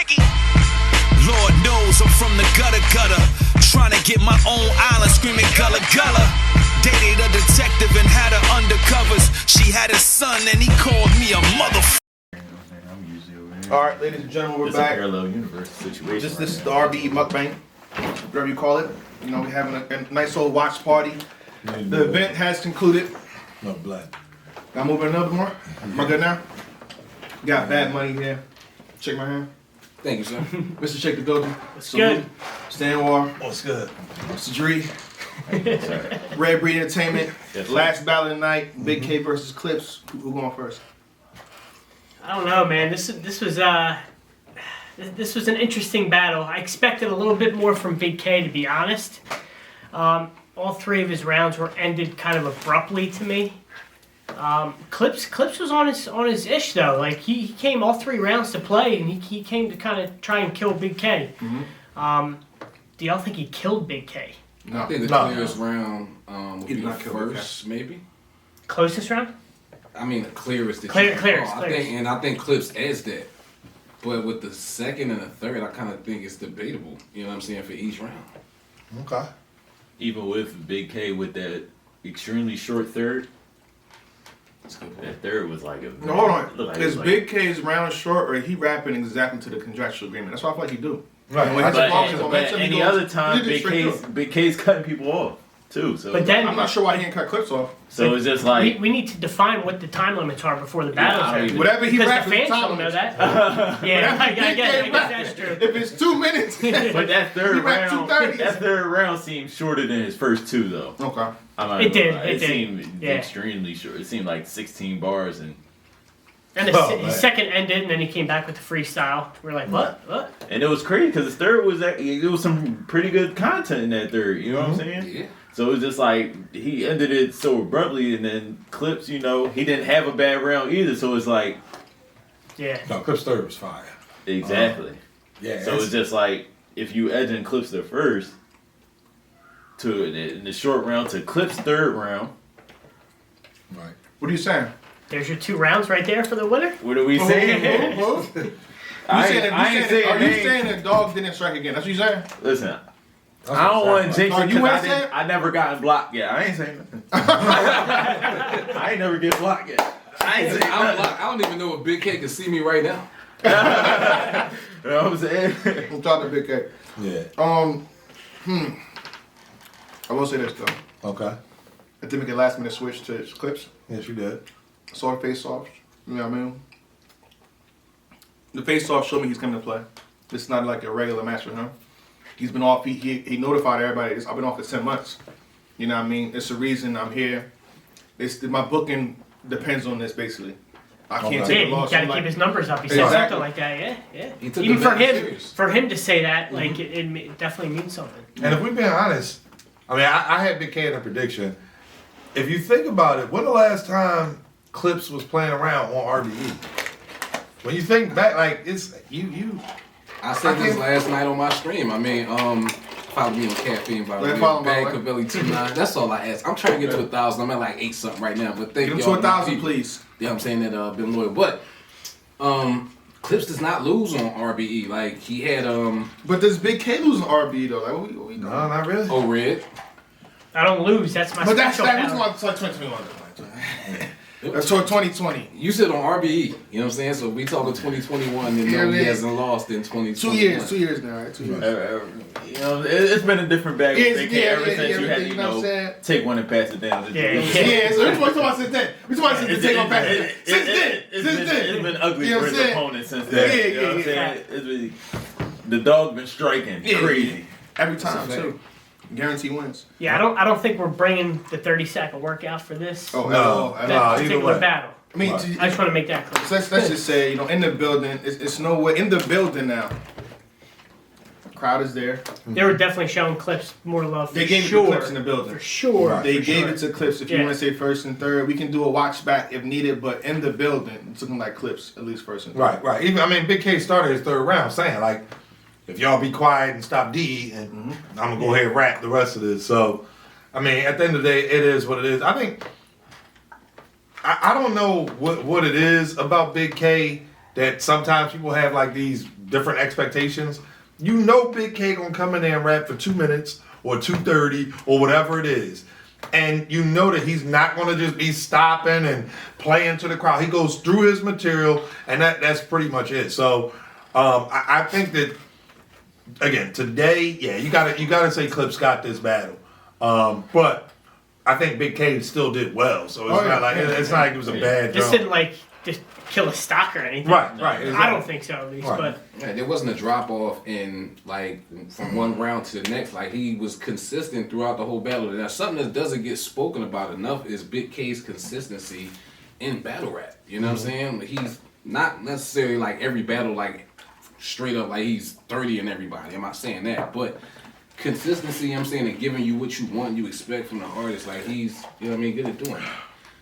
Biggie. Lord knows I'm from the gutter. Trying to get my own island, screaming gullah. Dated a detective and had her undercovers. She had a son and he called me a motherfucker. All right, ladies and gentlemen, we're back. Parallel universe situation. This is the RBE mukbang, whatever you call it. You know, we're having a nice old watch party. The event has concluded. No black. Got moving another more. Am I good now? Got bad money here. Shake my hand. Thank you, sir. Mr. Shake the Building. It's good. Stan War. What's good? Mr. Dree. Red Breed Entertainment. Yes, Last battle of the night. Big K versus Clips. Who going first? I don't know, man. This was an interesting battle. I expected a little bit more from Big K, to be honest. All three of his rounds were ended kind of abruptly to me. Clips was on his ish though. Like he came all three rounds to play, and he came to kind of try and kill Big K. Do y'all think he killed Big K? No. I think the clearest round would be first, maybe. Closest round? I mean, the clearest. Clearest. I think Clips edged that. But with the second and the third, I kind of think it's debatable. You know what I'm saying, for each round. Okay. Even with Big K with that extremely short third. That third was like a. No, hold on. Like Is Big K's round short, or he rapping exactly to the contractual agreement? That's what I feel like he do. Right. When he But talks his momentum, he any goes- other time, he just straight through. Big K's cutting people off too. So But then I'm not sure why he didn't cut Clips off. so it's just like we need to define what the time limits are before the I don't battles. even- Whatever he Because raps, the fans is don't know time that. Yeah, I Big K guess rapping. that's true. If it's 2 minutes. But that third He rapped round, 2:30. that third round seemed shorter than his first two though. Okay. I'm not It gonna did, lie. it It did. seemed Yeah. extremely short. It seemed like 16 bars and His second ended, and then he came back with the freestyle. We're like, what? it was crazy because his third was it was some pretty good content in that third. You know what I'm saying? Yeah. So it was just like he ended it so abruptly, and then Clips, you know, he didn't have a bad round either. So it's like Yeah. No, Clips third was fire. exactly. Yeah. So it's just like if you edging Clips the first to in the short round to Clips third round. right. What are you saying? There's your 2 rounds right there for the winner. What are we saying? Are you names. saying that dog didn't strike again? That's what you saying? Listen, I don't want to jinx Oh, it you because ain't saying? I never gotten blocked yet. I ain't saying nothing. I ain't never get blocked yet. I ain't saying nothing. I don't even know if Big K can see me right now. You know what I'm saying? I'm talking to Big K. Yeah. I will say this though. Okay. I did make a last minute switch to Clips. Yes, you did. Saw the face off. You know what I mean? The face off showed me he's coming to play. This is not like a regular match for him. He's been off. He notified everybody. I've been off for 10 months. You know what I mean? It's the reason I'm here. My booking depends on this basically. I can't Yeah, take a he loss. got to I'm keep like- his numbers up. He said Exactly. something like that. Yeah. He took Even the for match him, serious. to say that, like it definitely means something. And if we're being honest, I mean, I had Big K in a prediction. If you think about it, when the last time Clips was playing around on RBE? When you think back, like it's you. I said this last night on my stream. I mean, follow me on Caffeine by the way. follow me, Bag right? Cavelli 29. That's all I ask. I'm trying to get to 1,000. I'm at like 8 something right now. But thank Get him y'all. to 1,000, people. please. Yeah, I'm saying that been loyal. But Clips does not lose on RBE. Like he had But does Big K lose an RB though? Like what we doing? No, not really. Red. I don't lose. That's my But that's special that. power. We're talking about 2021. That's toward 2020. You said on RBE, you know what I'm saying? So we talking 2021 and Yeah, no, he man. hasn't lost in 2021. 2 years now, right? 2 years. You know, it's been a different bag Yeah, with Big K yeah, ever yeah, since yeah, you had to, you you know what I'm know, saying? take one and pass it down. Yeah. Yeah, so which one talking about since then? Which one since the take on back? Since then. It's been ugly You know for what his I'm saying? opponent since Yeah, then. yeah, You know what I'm yeah. saying? It's really, the dog been striking crazy. Every time too. Guarantee wins. Yeah, I don't think we're bringing the 30-second workout for this Oh, No, at that all. either particular way. battle. I mean, Right. I just want to make that clear. so let's just say, you know, in the building, it's no way in the building now. Crowd is there. They were definitely showing Clips more love. They for gave it sure. to Clips in the building. For sure. Right. They for gave sure. it to Clips. If you Yeah. want to say first and third, we can do a watch back if needed. But in the building, it's looking like Clips at least first and third. Right. Even I mean, Big K started his third round saying like, if y'all be quiet and stop D, and I'm gonna go ahead and rap the rest of this. So, I mean, at the end of the day, it is what it is. I think I don't know what it is about Big K that sometimes people have like these different expectations. You know Big K gonna come in there and rap for 2 minutes or 2:30 or whatever it is. And you know that he's not gonna just be stopping and playing to the crowd. He goes through his material and that's pretty much it. So I think that again, today, yeah, you gotta say Clips got this battle. But I think Big K still did well. So it's not like it was a bad This jump. didn't like just kill a stock or anything. Right, exactly. I don't think so, at least. Right. But Yeah, there wasn't a drop off in like from one round to the next. Like he was consistent throughout the whole battle. Now something that doesn't get spoken about enough is Big K's consistency in battle rap. You know what I'm saying? He's not necessarily like every battle like straight up like he's 30 in everybody. I'm not saying that, but consistency, I'm saying, and giving you what you want, you expect from the artist. Like he's, you know what I mean, good at doing it.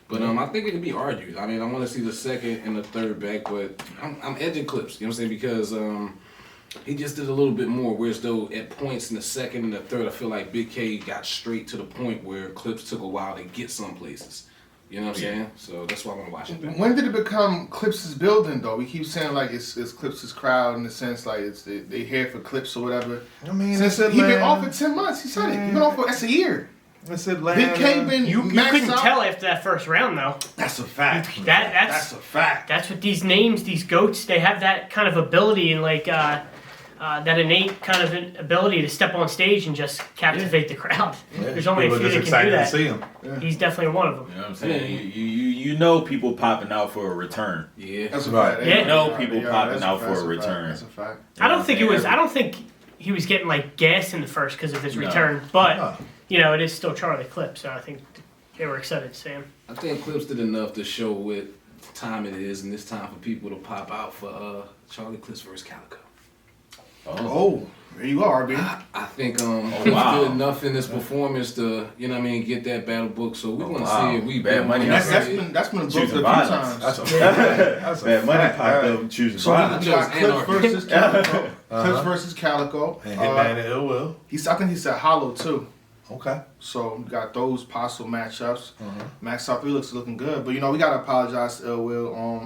But I think it can be argued. I mean, I want to see the second and the third back, but I'm edging Clips. You know what I'm saying? Because he just did a little bit more. Whereas though at points in the second and the third, I feel like Big K got straight to the point where Clips took a while to get some places. You know what I'm saying? So that's why I want to watch it back. When did it become Clips' building though? We keep saying like it's Clips' crowd in the sense like they here for Clips or whatever. I mean, Since he been off for 10 months, he said it. He been off for that's a year. It's a Big K been you maxed couldn't out. tell after that first round, though. That's a fact. That's a fact. That's what these names, these goats, they have that kind of ability and like that innate kind of an ability to step on stage and just captivate the crowd. There's only a People few are just that can do excited to that. see him. He's definitely one of them. You know what I'm saying? You know people popping out for a return. Yeah. That's a Right. fact. Yeah. You know people popping that's out fact, for a that's return. That's a fact. I don't think he was getting like gas in the first because of his No. return, but No. you know it is still Charlie Clips, so I think they were excited to see him. I think Clips did enough to show what time it is, and it's time for people to pop out for Charlie Clips versus Calico. Oh, there you are, RB. I think wow. Clips did enough in this performance to, you know what I mean, get that battle book. So we're gonna see if we Bad money. That's been booked a few Choosing times. violence. That's a Bad money fact. popped up choosing So we violence. got Clips Anarchy. versus Calico. Clips versus Calico. And Hitman and Ill Will. I think he said Hollow too. Okay. So we got those possible matchups. Max Top 3 looking good, but you know we gotta apologize to Ill Will.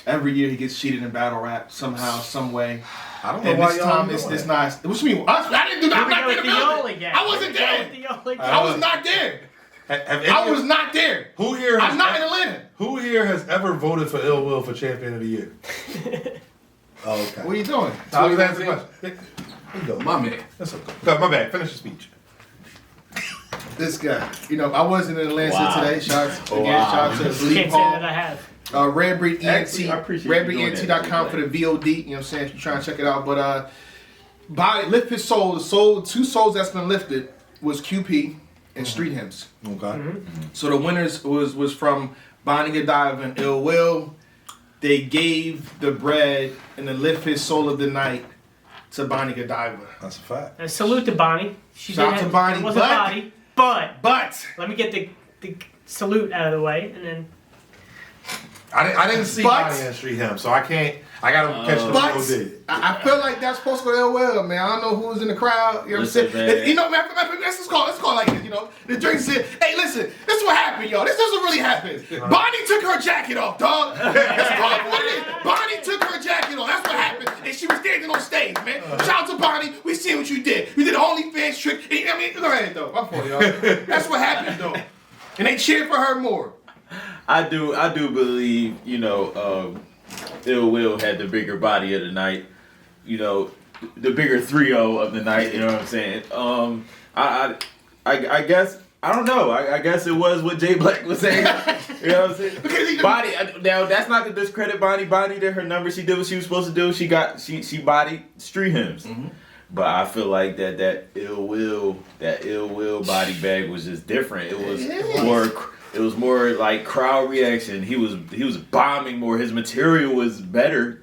Every year he gets cheated in battle rap somehow, some way. I don't know And why this y'all time doing it's that. not. What you mean? I didn't do that. I'm not there. Here we go with the Yoli gang. I wasn't Here we go there. with the Yoli gang. I was not there. I was not there. Who here? I'm not in Atlanta. Who here has ever voted for Ill Will for Champion of the Year? Oh, okay. What are you doing? I was asking a question. Here you go. My man. That's okay. Go, my bad. Finish your speech. This guy. You know, I wasn't in Atlanta Wow. today. Shout out to Can't Lee say Paul. that I have. Red Breed ENT. Actually, I appreciate you doing that, RedBreedENT.com for the VOD. You know what I'm saying? If you're trying to check it out. But Lift His Soul. The two souls that's been lifted was QP and Street Hymns. Okay. So the winners was from Bonnie Godiva and Ill Will. They gave the bread and the Lift His Soul of the Night to Bonnie Godiva. That's a fact. Salute to Bonnie. She Shout did out to have- Bonnie, It wasn't but- Bonnie, but But let me get the salute out of the way, and then I didn't see But- Bonnie and Street Him, so I can't. I gotta catch the But VOD. I feel like that's supposed to go to Ill Will, man. I don't know who was in the crowd. You know what I'm Listen, saying? man. You know, man, let's call it like this. You know, the drink said, "Hey, listen, this is what happened, y'all. This doesn't really happen. Bonnie took her jacket off, dog. Let's call it what it is. Bonnie took her jacket off. That's what happened, and she was standing on stage, man. Shout out to Bonnie. We see what you did. You did the OnlyFans trick. I mean, go ahead, though. My fault, y'all. That's what happened, though. And they cheered for her more. I do believe, you know, Ill Will had the bigger body of the night, you know, the bigger 3-0 of the night, you know what I'm saying? I guess, I don't know, I guess it was what Jay Black was saying, you know what I'm saying? Body, now that's not to discredit Bonnie. Bonnie did her number, she did what she was supposed to do, she bodied Street Hymns. But I feel like that Ill Will body bag was just different. It was more like crowd reaction. He was bombing more. His material was better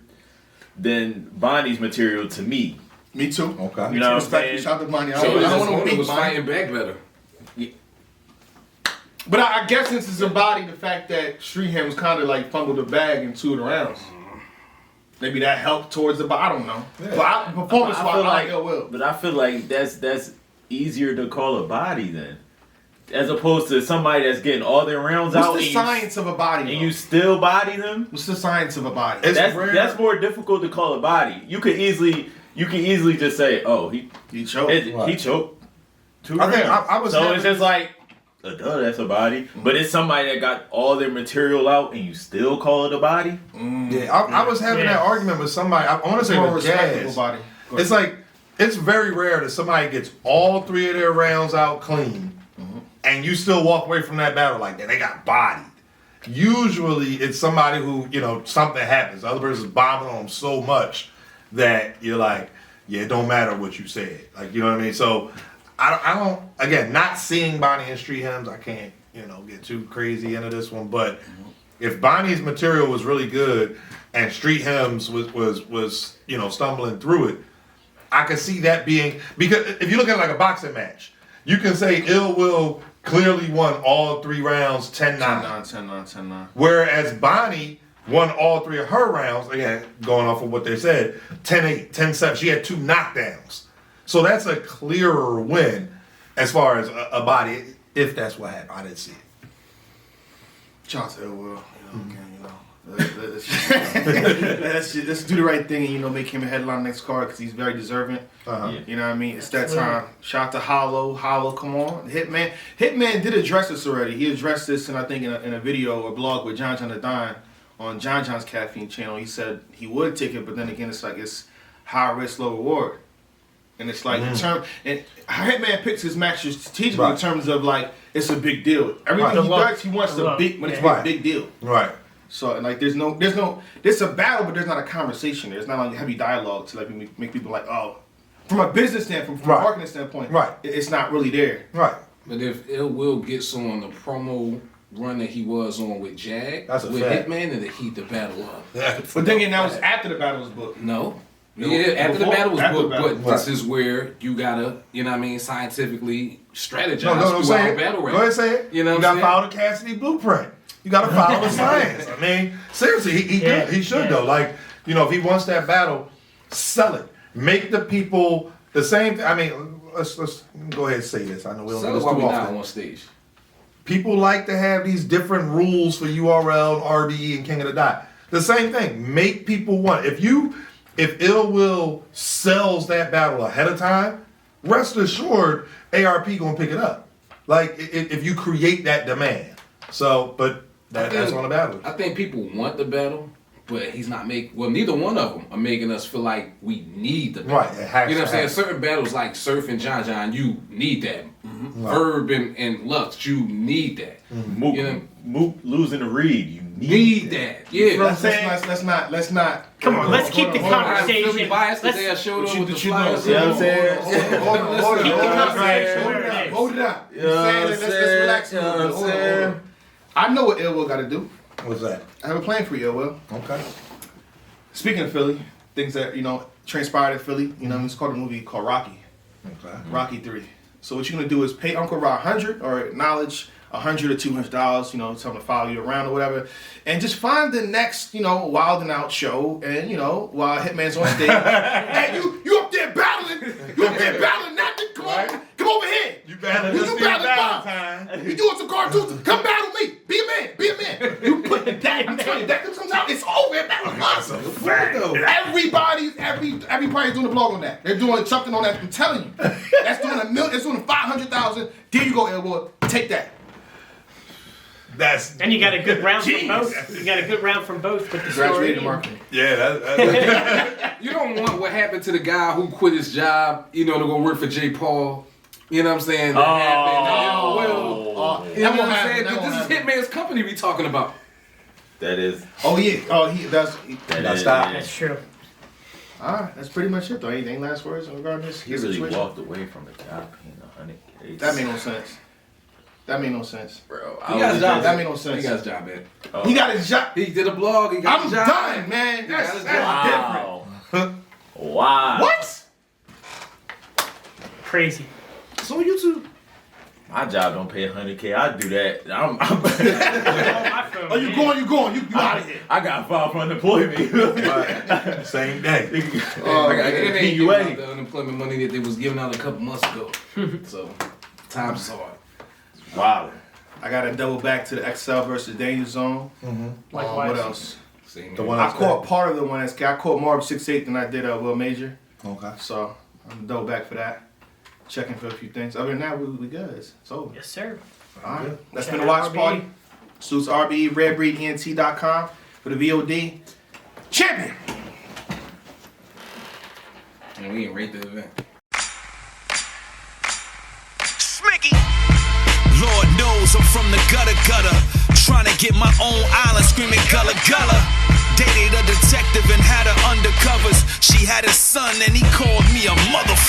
than Bonnie's material to me. Me too. Okay. You know what I'm Respect saying? you. Shout out to Bonnie. I So don't his want to opponent beat was Bonnie. fighting back better. But I guess since it's embodied the fact that Street Hymns kind of like fumbled the bag in 2 of the rounds. Maybe that helped towards the I don't know. Yeah. But performance-wise, I feel like Ill Will. But I feel like that's easier to call a body then. as opposed to somebody that's getting all their rounds out. What's the science of a body? And you still body them? What's the science of a body? That's more difficult to call a body. You can easily just say, oh, he choked. He choked 2 rounds. I was so it's just like, duh, that's a body. But it's somebody that got all their material out and you still call it a body? Yeah, I was having that argument with somebody. I want to say with Jazz. Body. It's like, it's very rare that somebody gets all 3 of their rounds out clean and you still walk away from that battle like that. They got bodied. Usually it's somebody who, something happens. The other person's bombing on them so much that you're like, yeah, it don't matter what you said. Like, you know what I mean? So I don't, again, not seeing Bonnie in Street Hymns, I can't, get too crazy into this one. But if Bonnie's material was really good and Street Hymns was stumbling through it, I could see that being, because if you look at it like a boxing match, you can say Ill Will clearly won all 3 rounds 10-9. 10-9. Whereas Bonnie won all 3 of her rounds, again, going off of what they said, 10-8, 10-7. She had 2 knockdowns. So that's a clearer win as far as a body, if that's what happened. I didn't see it. Shout out to Ill Will. Let's do the right thing and make him a headline next card because he's very deserving. You know what I mean? It's that time. Shout out to Hollow, come on. Hitman did address this already. He addressed this in a video or blog with John the Dime on John's Caffeine channel. He said he would take it, but then again it's high risk, low reward. And it's like and Hitman picks his matches strategically in terms of like it's a big deal. Everything he does, he wants a big when it's a big deal. Right. So and like there's a battle, but there's not a conversation. There's not like heavy dialogue to like make people like, oh, from a business standpoint, from a marketing standpoint, it's not really there. Right. But if Ill Will gets on the promo run that he was on with Jag, with fact. Hitman, and heat the battle up. But then again, that was after the battle was booked. No. Yeah, after the battle was booked, but this is where you gotta, scientifically strategize throughout battle rap. Go ahead, say it. You know, you gotta follow the Cassidy blueprint. You gotta follow the science. I mean, seriously, he should though. Like, if he wants that battle, sell it. Make the people the same. I mean, let's go ahead and say this. I know we don't do this too often. On stage. People like to have these different rules for URL, RBE, and King of the Dot. The same thing. Make people want. If Ill Will sells that battle ahead of time, rest assured ARP gonna pick it up. Like if you create that demand. So, but that's on the battle. I think people want the battle, but he's not making. Well, neither one of them are making us feel like we need the battle. Right. It has you know what I'm saying? happen. Certain battles like Surf and John, you need that. Verb and Lux, you need that. Mook losing the read, you need that. Yeah. You know what I'm saying? Let's not. Come on, let's keep the conversation. Biased because they showed up with the flyers. You know what I'm saying? Hold Keep the it conversation. Hold it up. Let's relax. Hold on. I know what Ill Will got to do. What's that? I have a plan for you, Ill Will. Okay. Speaking of Philly, things that transpired in Philly. It's called a movie called Rocky. Okay. Rocky 3. So what you're gonna do is pay Uncle Rob $100 or acknowledge $100 or $200, tell him to follow you around or whatever, and just find the next, Wild and Out show, and while Hitman's on stage, hey, you up there battling, nothing? Come over here. You battling You battling You doing some cartoons? Come battle me. Be a man. You put that. I'm telling you, that comes out. It's over. That's a fact. Everybody's doing a blog on that. They're doing something on that. I'm telling you, that's doing $1 million. It's doing 500,000. There you go, Elwood. Take that. And you got a good round from both. You got a good round from both with the Graduated story. marketing. Yeah, You don't want what happened to the guy who quit his job, to go work for J. Paul. You know what I'm saying? That happened. You know what I'm saying? This is Hitman's company we talking about. That is. Oh yeah. Oh, he does. That's true. Alright, that's pretty much it though. Anything last words regarding this? He really walked away from the job paying $100K. That made no sense. Bro, He got his job. That made no sense. He got his job, man. He got his job. He did a blog. He got his job. I'm done, man. That's different. Wow. What? Crazy. So YouTube. My job don't pay $100K. I do that. Oh, you going? You out of here? I got filed for unemployment. Same day. I got It ain't PUA. giving out the unemployment money that they was giving out a couple months ago. So times is hard. Wow. I got to double back to the XL versus Danger Zone. Likewise. What else? Same The here. one I that's caught part of the one. I caught more of 6'8" than I did Will Major. Okay. So I'm double back for that. Checking for a few things. Other than that, we good. It's over. Yes, sir. All right. That's Shout been the out Watch RBE. Party. Suits RBE, redbreedent.com for the VOD. Champion! And we ain't rate the event. Smicky. Lord knows I'm from the gutter. Trying to get my own island, screaming gullah. Dated a detective and had her undercovers. She had a son and he called me a motherfucker.